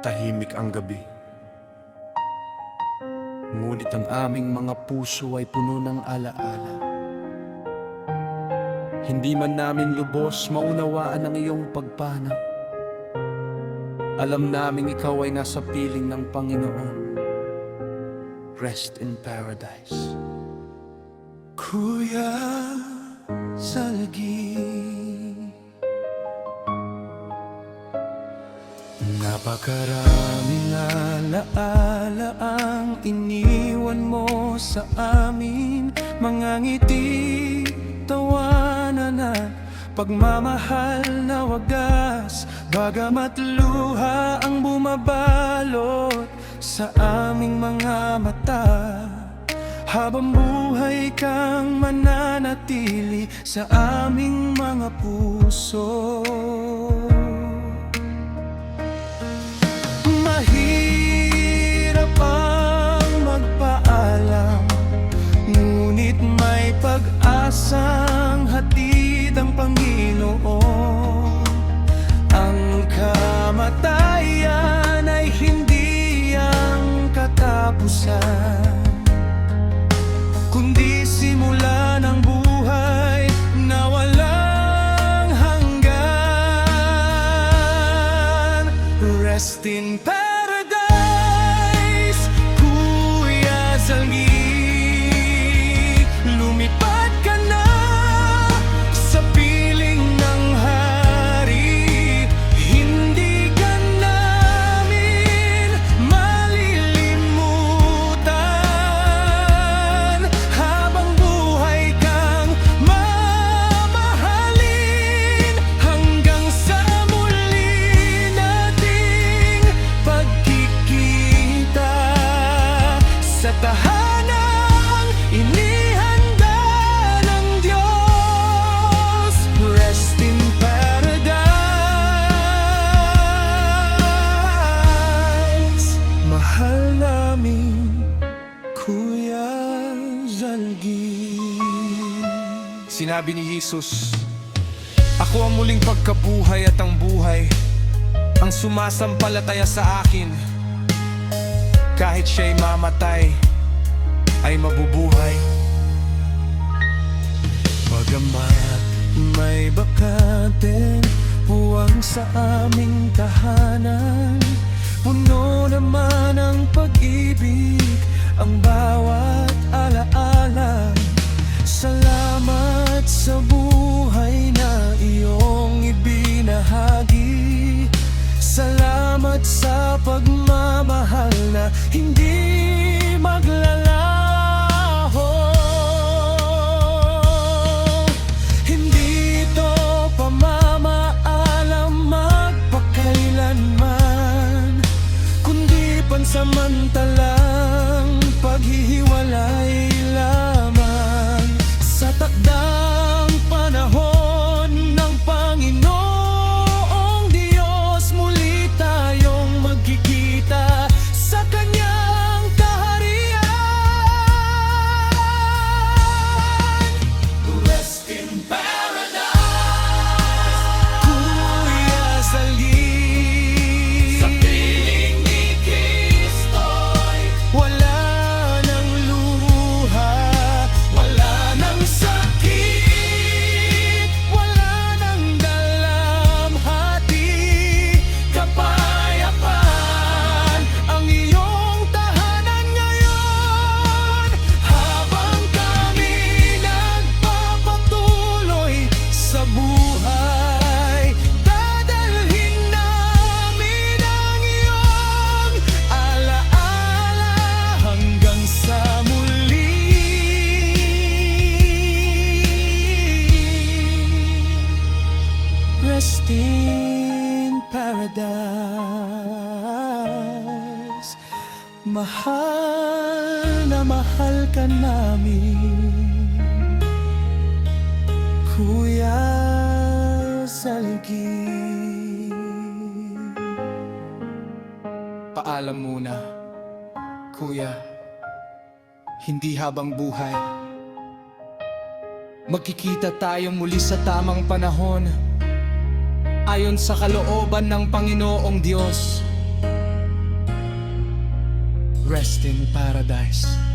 Tahimik ang gabi, ngunit ang aming mga puso ay puno ng alaala. Hindi man namin lubos maunawaan ang iyong pagpanaw. Alam naming ikaw ay nasa piling ng Panginoon. Rest in paradise. Kuya Salgi, napakaraming alaala ang iniwan mo sa amin. Mga ngiti, tawanan at pagmamahal na wagas. Bagamat luha ang bumabalot sa aming mga mata, habang buhay kang mananatili sa aming mga puso. Mahirap ang magpaalam, ngunit may pag-asang hatid ang Panginoon. Ang kamatayan ay hindi ang katapusan, kundi simula ng buhay na walang hanggan. Rest in paradise, Kuya Salgi. Lumipad ka na sa piling ng hari. Hindi ka namin malilimutan. Habang buhay kang mamahalin, hanggang sa muli nating pagkikita sa tahanang inihanda ng Diyos. Rest in paradise, mahal namin Kuya Salgi. Sinabi ni Jesus, ako ang muling pagkabuhay at ang buhay. Ang sumasampalataya sa akin, kahit siya'y mamatay, ay mabubuhay. Bagamat may bakatin, huwag sa aming tahanan. Puno naman ang pag-ibig ang bawat alaala. Salamat sa buhay na iyong ibinahagi. Salamat sa pagmamahal na hindi maglalaho. Hindi ito pamamaalam magpakailanman, kundi pansamantalang paghihiwalay lamang. Sa takdang panahon ng Panginoong Diyos, muli tayong magkikita sa Kanyang kaharian. Rest in paradise, Kuya Salgi. Sa piling ni Kristo'y wala nang luha, wala nang sakit, wala nang dalamhati. Kapayapaan ang iyong tahanan ngayon, habang kami nagpapatuloy sa buhay. Dadalhin namin ang iyong alaala hanggang sa muli. Rest in paradise, mahal na mahal ka namin, Kuya Salgi. Paalam muna, Kuya. Hindi habang buhay. Magkikita tayo muli sa tamang panahon, ayon sa kalooban ng Panginoong Diyos. Rest in paradise.